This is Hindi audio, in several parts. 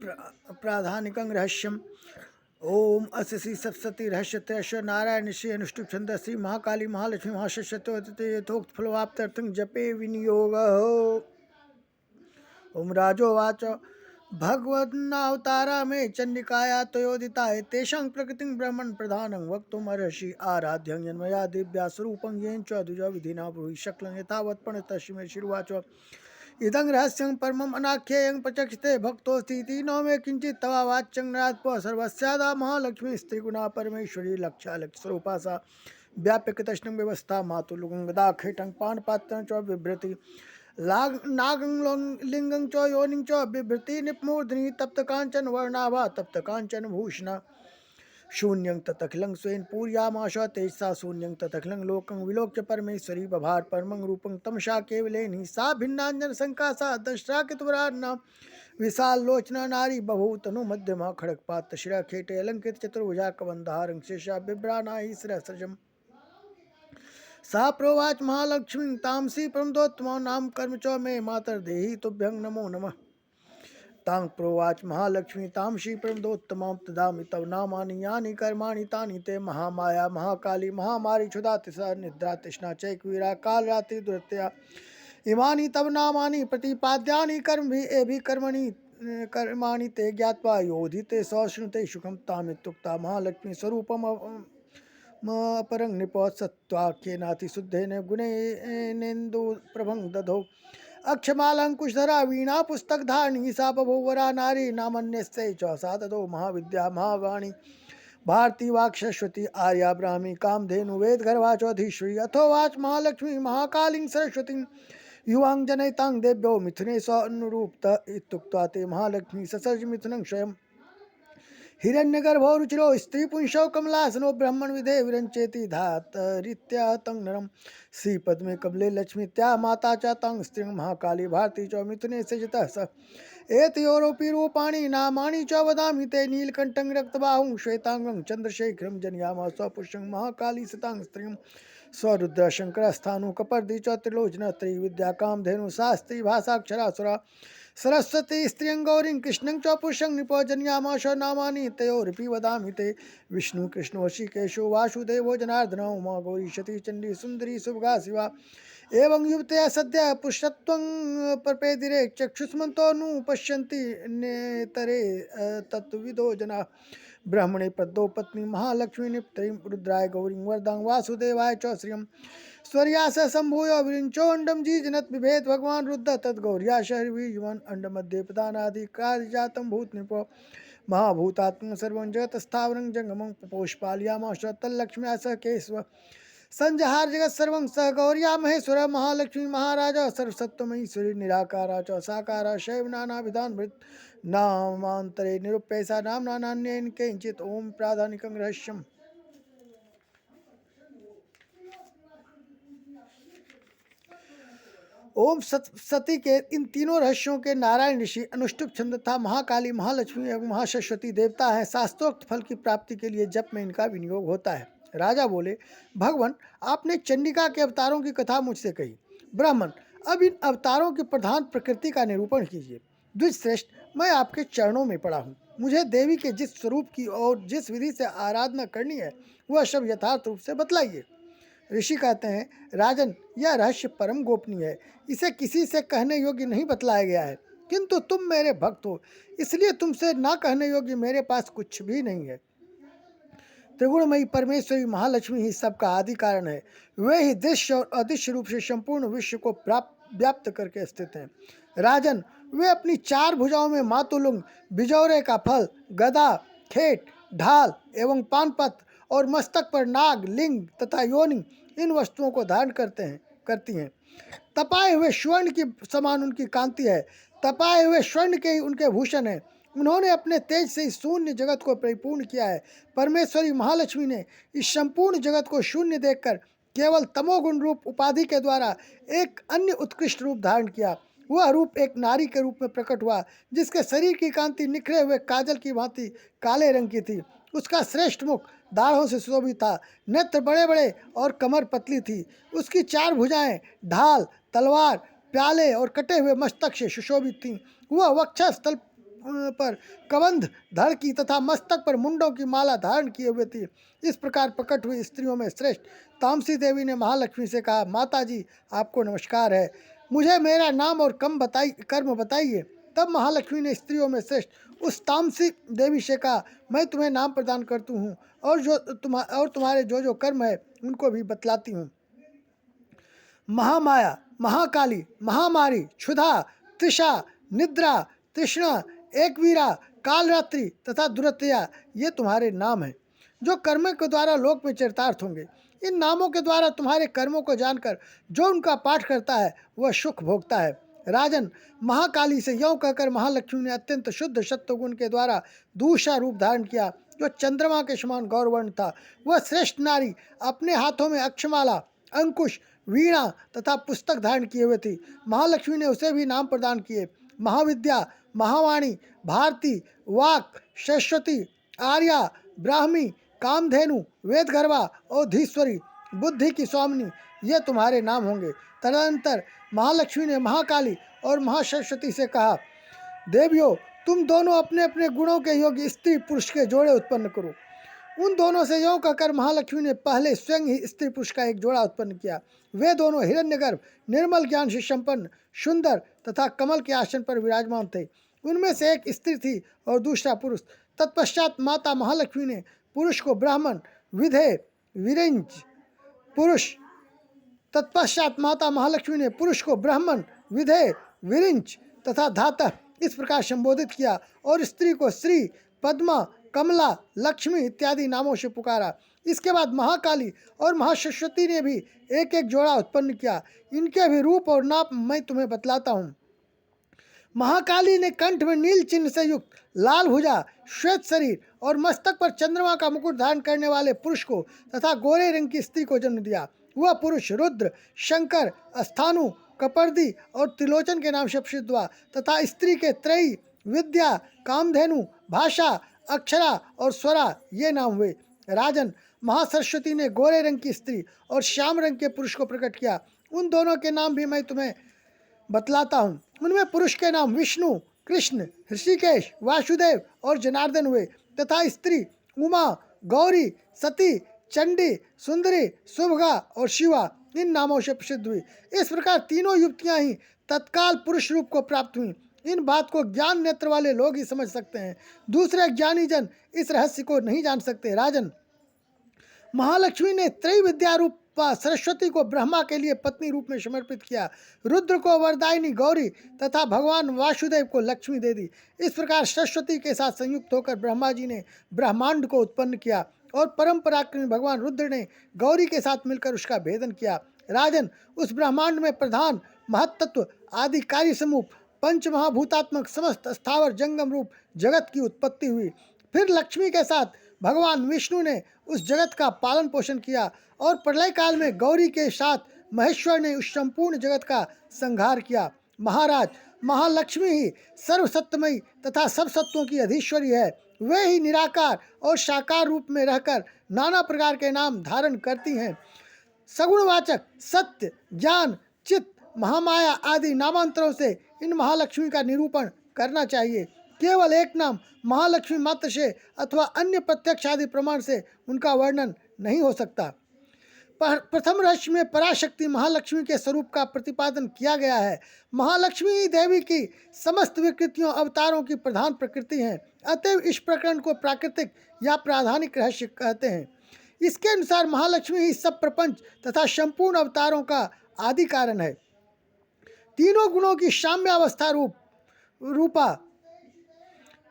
प्राधानिकं रहस्यम्। ओम अस्य श्री सप्तशती रहस्य त्रयश नारायण श्री अनुष्टुप छंद श्री महाकाली महालक्ष्मी महासरस्वती यथोक्त फलवाप्त्यर्थं जपे विनियोग। ओम राजोवाच भगवन्नावतारा में चंडिकाया तयोदिताय तेषां प्रकृतिं ब्रह्मण प्रधानं वक्तुमर्हसि आराध्यं यन्मया दिव्या स्वरूपं येन च द्विजा विधिना ब्रूहि शक्लं यथावत् प्रणतश्रीमेषिर्वाच इदं रहस्यं परमम् अनाख्येयं प्रचक्षते भक्तोऽस्ति इति न मे किञ्चित् तवा वाच्यं नात्प सर्वस्यादा महालक्ष्मी स्त्रीगुणा परमेश्वरी लक्ष्यालक्ष्यस्वरूपा सा व्याप्यकृतष्णं व्यवस्था मातुलुगं गदा खेटं पानपात्रं च बिभ्रति नागं लिंगं च योनिं च बिभ्रति निपमूर्धनि तप्तकाञ्चन वर्णाभा तप्तकाञ्चन भूषणा शून्यं ततखिलं स्वेन पूर्यामाश तेजसा शून्यं ततखिलं लोकं विलोक्य परमेश्वरी बभार परमं रूपं तमसा केवलेनि सा भिन्नांजन शंका सा दंष्ट्राकितवरान्ना विशाल लोचना नारी बभूतनु मध्यमा खड़गपात शिरा खेटे अलंकृत चतुर्भुजा कबंधारं शेषा बिभ्रानाहि शिरसजम सा प्रोवाच महालक्ष्मी तामसी प्रमदोत्तम नाम कर्म च मे मातर देहि तुभ्यं नमो नमः तां प्रोवाच महालक्ष्मी तामसी प्रमदोत्तमां तदामि तव नामानि यानि कर्माणि तानि ते महामाया महाकाली महामारी क्षुधा तिसा निद्रा तृष्णा चैकवीरा कालरात्रि दुरत्या इमानि तव नामानि प्रतिपाद्यानि कर्म भी एभि कर्माणि ते ज्ञात्वा योधिते सौश्नुते सुखं तामित्युक्ता महालक्ष्मी स्वरूपम अपरं नृप सत्वाख्येनाति शुद्धेन गुणेनेन्दु प्रभं दधौ अक्षमालंकुशधरा वीणा पुस्तक धारिणी सा बभूवरा नारी नामन्यस्ते च सा ददो महाविद्या महावाणी भारती वाक्शश्वती आर्या ब्राह्मी कामधेनु वेद गर्भा चौधीश्वरी अथोवाच महालक्ष्मी महाकालीं सरस्वती युवां जनयतां देव्यो मिथुने स्वानुरूपत इत्युक्त्वा ते महालक्ष्मी ससर्ज मिथुनं स्वयं हिरण्यगर्भो रुचिरो स्त्री पुंसो कमलासनो ब्रह्मण विधे विरंचेति धातरित्या तं नरम श्रीपद्मे कमले लक्ष्मीत्या माता च तं स्त्रिं महाकाली भारती च मिथुने सजतः स एतयोरपि रूपाणि नामानि च वदामि ते नीलकण्ठं रक्तबाहुं श्वेतांगं चन्द्रशेखरं जनयामा स्वपुष्यं महाकाली सतां स्त्रिं स्वरुद्र शंकरस्थानु कपर्दी च त्रिलोचन त्रिविद्या कामधेनु शास्त्री भाषाक्षरासुरा सरस्वती स्त्रियं गौरीं कृष्णं च पुष्यं नृपो जन्यामाश नामानि तयोरपि वदामि ते विष्णु कृष्णो ऋषिकेशो वासुदेवो जनार्दनो उमा गौरी सती चंडी सुंदरी सुभगा शिवा एवं युवतया सद्य पुष्यत्वं प्रपेदिरे चक्षुष्मन्तो नु पश्यन्ति नेतरे तत्विदो जना ब्रह्मणे पद्मो पत्नी महालक्ष्मी निप्तरीं रुद्राय गौरीं वरदां वासुदेवाय च श्रियं स्वर्यास संभूय विरिंचोंडम जीजनत विभेद भगवान रुद्र तद्गौर्या शहरवीयुवन अंड मध्य प्रदानादि कार्य जातम भूत निपो महाभूतात्म सर्वं जगत स्थावरं जंगमं पोषपालयामाश तल्लक्ष्म्या स केशव संजहार जगत सर्वं स गौर्या महेश्वर महालक्ष्मी महाराजा सर्वसत्वमयीश्वरी निराकारा च साकारा शैव नाना विधान भृत नामांतरे निरुपेसा नाम नान्येन किंचित ओम प्राधानिकं रहस्यम्। ओम सती के इन तीनों रहस्यों के नारायण ऋषि अनुष्टुप छंद तथा महाकाली महालक्ष्मी एवं महासरस्वती देवता है। शास्त्रोक्त फल की प्राप्ति के लिए जप में इनका विनियोग होता है। राजा बोले, भगवान आपने चंडिका के अवतारों की कथा मुझसे कही। ब्राह्मण, अब इन अवतारों की प्रधान प्रकृति का निरूपण कीजिए। द्विजश्रेष्ठ, मैं आपके चरणों में पड़ा हूँ। मुझे देवी के जिस स्वरूप की और जिस विधि से आराधना करनी है वह सब यथार्थ रूप से बतलाइए। ऋषि कहते हैं, राजन, यह रहस्य परम गोपनीय है, इसे किसी से कहने योग्य नहीं बतलाया गया है, किंतु तुम मेरे भक्त हो, इसलिए तुमसे ना कहने योग्य मेरे पास कुछ भी नहीं है। त्रिगुणमयी परमेश्वरी महालक्ष्मी ही सबका आदि कारण है। वे ही दृश्य और अदृश्य रूप से संपूर्ण विश्व को व्याप्त करके स्थित हैं। राजन, वे अपनी चार भुजाओं में मातुलुंग, बिजौरे का फल, गदा, खेट, ढाल एवं पानपत्र और मस्तक पर नाग, लिंग तथा योनि इन वस्तुओं को धारण करती हैं। तपाए हुए स्वर्ण की समान उनकी कांति है। तपाए हुए स्वर्ण के ही उनके भूषण हैं। उन्होंने अपने तेज से इस शून्य जगत को परिपूर्ण किया है। परमेश्वरी महालक्ष्मी ने इस संपूर्ण जगत को शून्य देखकर केवल तमोगुण रूप उपाधि के द्वारा एक अन्य उत्कृष्ट रूप धारण किया। वह रूप एक नारी के रूप में प्रकट हुआ, जिसके शरीर की कांति निखरे हुए काजल की भांति काले रंग की थी। उसका श्रेष्ठ मुख दाढ़ों से सुशोभित था, नेत्र बड़े बड़े और कमर पतली थी। उसकी चार भुजाएं ढाल, तलवार, प्याले और कटे हुए मस्तक से सुशोभित थीं। वह वक्षस्थल पर कबंध धड़ की तथा मस्तक पर मुंडों की माला धारण किए हुए थी। इस प्रकार प्रकट हुई स्त्रियों में श्रेष्ठ तामसी देवी ने महालक्ष्मी से कहा, माता जी आपको नमस्कार है, मुझे मेरा नाम और कर्म बताइए। तब महालक्ष्मी ने स्त्रियों में श्रेष्ठ उस तामसी देवी से कहा, मैं तुम्हें नाम प्रदान करती हूँ और तुम्हारे जो जो कर्म है उनको भी बतलाती हूँ। महामाया, महाकाली, महामारी, क्षुधा, तृषा, निद्रा, तृष्णा, एकवीरा, कालरात्रि तथा दुरत्या, ये तुम्हारे नाम हैं जो कर्म के द्वारा लोक में चरितार्थ होंगे। इन नामों के द्वारा तुम्हारे कर्मों को जानकर जो उनका पाठ करता है वह सुख भोगता है। राजन, महाकाली से यों कहकर महालक्ष्मी ने अत्यंत शुद्ध सत्वगुण के द्वारा दूसरा रूप धारण किया जो चंद्रमा के समान गौरवर्ण था। वह श्रेष्ठ नारी अपने हाथों में अक्षमाला, अंकुश, वीणा तथा पुस्तक धारण किए हुए थी। महालक्ष्मी ने उसे भी नाम प्रदान किए। महाविद्या, महावाणी, भारती, वाक, सरस्वती, आर्या, ब्राह्मी, कामधेनु, वेदगर्भा और धीश्वरी, बुद्धि की स्वामिनी, ये तुम्हारे नाम होंगे। तदनंतर महालक्ष्मी ने महाकाली और महासरस्वती से कहा, देवियों तुम दोनों अपने अपने गुणों के योग्य स्त्री पुरुष के जोड़े उत्पन्न करो। उन दोनों से यों कहकर महालक्ष्मी ने पहले स्वयं ही स्त्री पुरुष का एक जोड़ा उत्पन्न किया। वे दोनों हिरण्यगर्भ, निर्मल ज्ञान से संपन्न, सुंदर तथा कमल के आसन पर विराजमान थे। उनमें से एक स्त्री थी और दूसरा पुरुष। तत्पश्चात माता महालक्ष्मी ने पुरुष को ब्राह्मण, विधे, विरिंच पुरुष तत्पश्चात माता महालक्ष्मी ने पुरुष को ब्राह्मण, विधे, विरिंच तथा धाता इस प्रकार संबोधित किया और स्त्री को श्री, पद्मा, कमला, लक्ष्मी इत्यादि नामों से पुकारा। इसके बाद महाकाली और महासरस्वती ने भी एक एक जोड़ा उत्पन्न किया। इनके भी रूप और नाम मैं तुम्हें बतलाता हूँ। महाकाली ने कंठ में नील चिन्ह से युक्त लाल भुजा, श्वेत शरीर और मस्तक पर चंद्रमा का मुकुट धारण करने वाले पुरुष को तथा गोरे रंग की स्त्री को जन्म दिया। वह पुरुष रुद्र, शंकर, स्थानु, कपर्दी और त्रिलोचन के नाम से प्रसिद्ध हुआ तथा स्त्री के त्रयी, विद्या, कामधेनु, भाषा, अक्षरा और स्वरा ये नाम हुए। राजन, महासरस्वती ने गोरे रंग की स्त्री और श्याम रंग के पुरुष को प्रकट किया। उन दोनों के नाम भी मैं तुम्हें बतलाता हूँ। उनमें पुरुष के नाम विष्णु, कृष्ण, ऋषिकेश, वासुदेव और जनार्दन हुए तथा स्त्री उमा, गौरी, सती, चंडी, सुंदरी, शुभगा और शिवा इन नामों से प्रसिद्ध हुई। इस प्रकार तीनों युवतियां ही तत्काल पुरुष रूप को प्राप्त हुई। इन बात को ज्ञान नेत्र वाले लोग ही समझ सकते हैं, दूसरे ज्ञानी जन इस रहस्य को नहीं जान सकते। राजन, महालक्ष्मी ने त्रैविद्या रूप सरस्वती को ब्रह्मा के लिए पत्नी रूप में समर्पित किया, रुद्र को वरदायिनी गौरी तथा भगवान वासुदेव को लक्ष्मी दे दी। इस प्रकार सरस्वती के साथ संयुक्त होकर ब्रह्मा जी ने ब्रह्मांड को उत्पन्न किया और परम पराक्रमी भगवान रुद्र ने गौरी के साथ मिलकर उसका भेदन किया। राजन, उस ब्रह्मांड में प्रधान, महत्त्व आदि कार्य समूह, पंच महाभूतात्मक समस्त स्थावर जंगम रूप जगत की उत्पत्ति हुई। फिर लक्ष्मी के साथ भगवान विष्णु ने उस जगत का पालन पोषण किया और प्रलय काल में गौरी के साथ महेश्वर ने उस संपूर्ण जगत का संहार किया। महाराज, महालक्ष्मी ही सर्वसत्यमयी तथा सब सत्वों की अधीश्वरी है। वे ही निराकार और साकार रूप में रहकर नाना प्रकार के नाम धारण करती हैं। सगुणवाचक, सत्य, ज्ञान, चित्त, महामाया आदि नामांतरों से इन महालक्ष्मी का निरूपण करना चाहिए। केवल एक नाम महालक्ष्मी मात्र से अथवा अन्य प्रत्यक्ष आदि प्रमाण से उनका वर्णन नहीं हो सकता। प्रथम रहस्य में पराशक्ति महालक्ष्मी के स्वरूप का प्रतिपादन किया गया है। महालक्ष्मी देवी की समस्त विकृतियों अवतारों की प्रधान प्रकृति हैं। अतएव इस प्रकरण को प्राकृतिक या प्राधानिक रहस्य कहते हैं। इसके अनुसार महालक्ष्मी ही सब प्रपंच तथा संपूर्ण अवतारों का आदि कारण है। तीनों गुणों की साम्यावस्था रूपा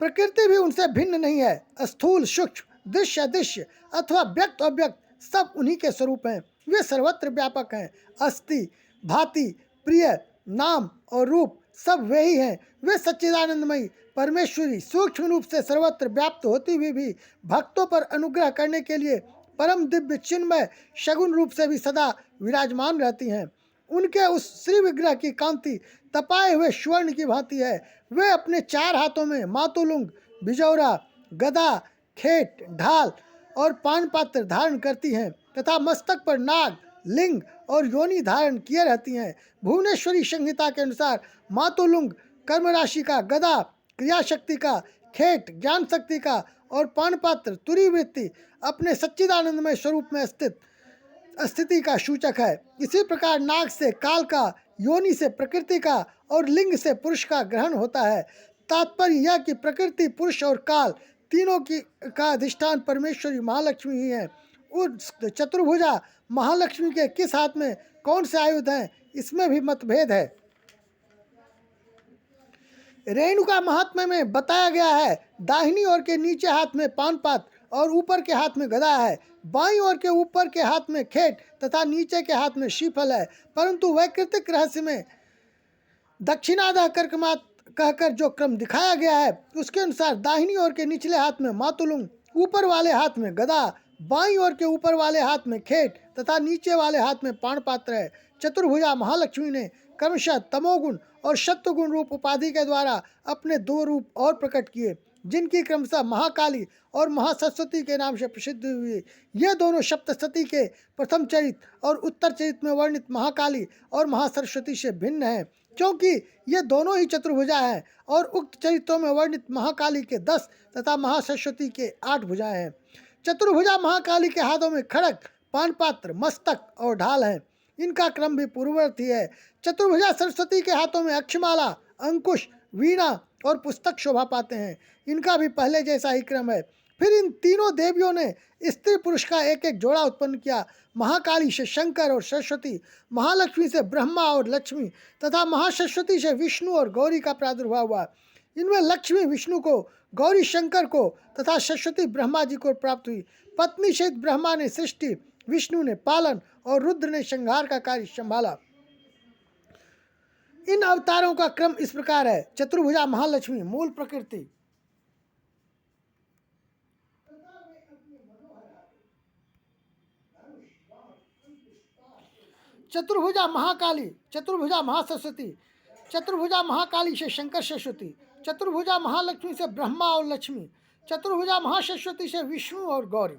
प्रकृति भी उनसे भिन्न नहीं है। स्थूल, सूक्ष्म, दृश्य, अदृश्य अथवा व्यक्त अव्यक्त सब उन्हीं के स्वरूप हैं। वे सर्वत्र व्यापक हैं। अस्थि, भांति, प्रिय, नाम और रूप सब वे ही हैं। वे सच्चिदानंदमयी परमेश्वरी सूक्ष्म रूप से सर्वत्र व्याप्त होती हुई भी भक्तों पर अनुग्रह करने के लिए परम दिव्य चिन्मय शगुन रूप से भी सदा विराजमान रहती हैं। उनके उस श्री विग्रह की कांति तपाए हुए स्वर्ण की भांति है। वे अपने चार हाथों में मातुलुंग, बिजौरा, गदा, खेट, ढाल और पान पात्र धारण करती हैं तथा मस्तक पर नाग, लिंग और योनि धारण किए रहती हैं। भुवनेश्वरी संहिता के अनुसार मातुलुंग कर्म राशि का गदा क्रिया शक्ति का, खेट ज्ञान शक्ति का और पानपात्र तुरी वृत्ति अपने सच्चिदानंदमय स्वरूप में स्थिति का सूचक है। इसी प्रकार नाग से काल का, योनि से प्रकृति का और लिंग से पुरुष का ग्रहण होता है। तात्पर्य यह कि प्रकृति, पुरुष और काल तीनों की का अधिष्ठान परमेश्वरी महालक्ष्मी ही है। उस चतुर्भुजा महालक्ष्मी के किस हाथ में कौन से आयुध हैं, इसमें भी मतभेद है। रेणुका महात्म्य में बताया गया है, दाहिनी ओर के नीचे हाथ में पानपात्र और ऊपर के हाथ में गदा है। बाईं ओर के ऊपर के हाथ में खेट तथा नीचे के हाथ में शीफल है। परंतु वैकृतिक रहस्य में दक्षिणाधा कर्कमात कहकर जो क्रम दिखाया गया है, उसके अनुसार दाहिनी ओर के निचले हाथ में मातुलुंग, ऊपर वाले हाथ में गदा, बाईं ओर के ऊपर वाले हाथ में खेट तथा नीचे वाले हाथ में पाणपात्र है। चतुर्भुजा महालक्ष्मी ने क्रमशः तमोगुण और सत्वगुण रूप उपाधि के द्वारा अपने दो रूप और प्रकट किए, जिनकी क्रमशः महाकाली और महासरस्वती के नाम से प्रसिद्ध हुई। ये दोनों सप्तशती के प्रथम चरित्र और उत्तर चरित्र में वर्णित महाकाली और महासरस्वती से भिन्न हैं, क्योंकि ये दोनों ही चतुर्भुजा हैं और उक्त चरित्रों में वर्णित महाकाली के 10 तथा महासरस्वती के 8 भुजाएं हैं। चतुर्भुजा महाकाली के हाथों में खड़ग, पानपात्र, मस्तक और ढाल हैं। इनका क्रम भी पूर्ववर्ती है। चतुर्भुजा सरस्वती के हाथों में अक्षमाला, अंकुश, वीणा और पुस्तक शोभा पाते हैं। इनका भी पहले जैसा ही क्रम है। फिर इन तीनों देवियों ने स्त्री पुरुष का एक एक जोड़ा उत्पन्न किया। महाकाली से शंकर और सरस्वती, महालक्ष्मी से ब्रह्मा और लक्ष्मी तथा महासरस्वती से विष्णु और गौरी का प्रादुर्भाव हुआ। इनमें लक्ष्मी विष्णु को, गौरी शंकर को तथा सरस्वती ब्रह्मा जी को प्राप्त हुई। पत्नी सहित ब्रह्मा ने सृष्टि, विष्णु ने पालन और रुद्र ने संहार का कार्य संभाला। इन अवतारों का क्रम इस प्रकार है। चतुर्भुजा महालक्ष्मी मूल प्रकृति, चतुर्भुजा महाकाली, चतुर्भुजा महासरस्वती, चतुर्भुजा महाकाली से शंकर सरस्वती, चतुर्भुजा महालक्ष्मी से ब्रह्मा और लक्ष्मी, चतुर्भुजा महासरस्वती से विष्णु और गौरी।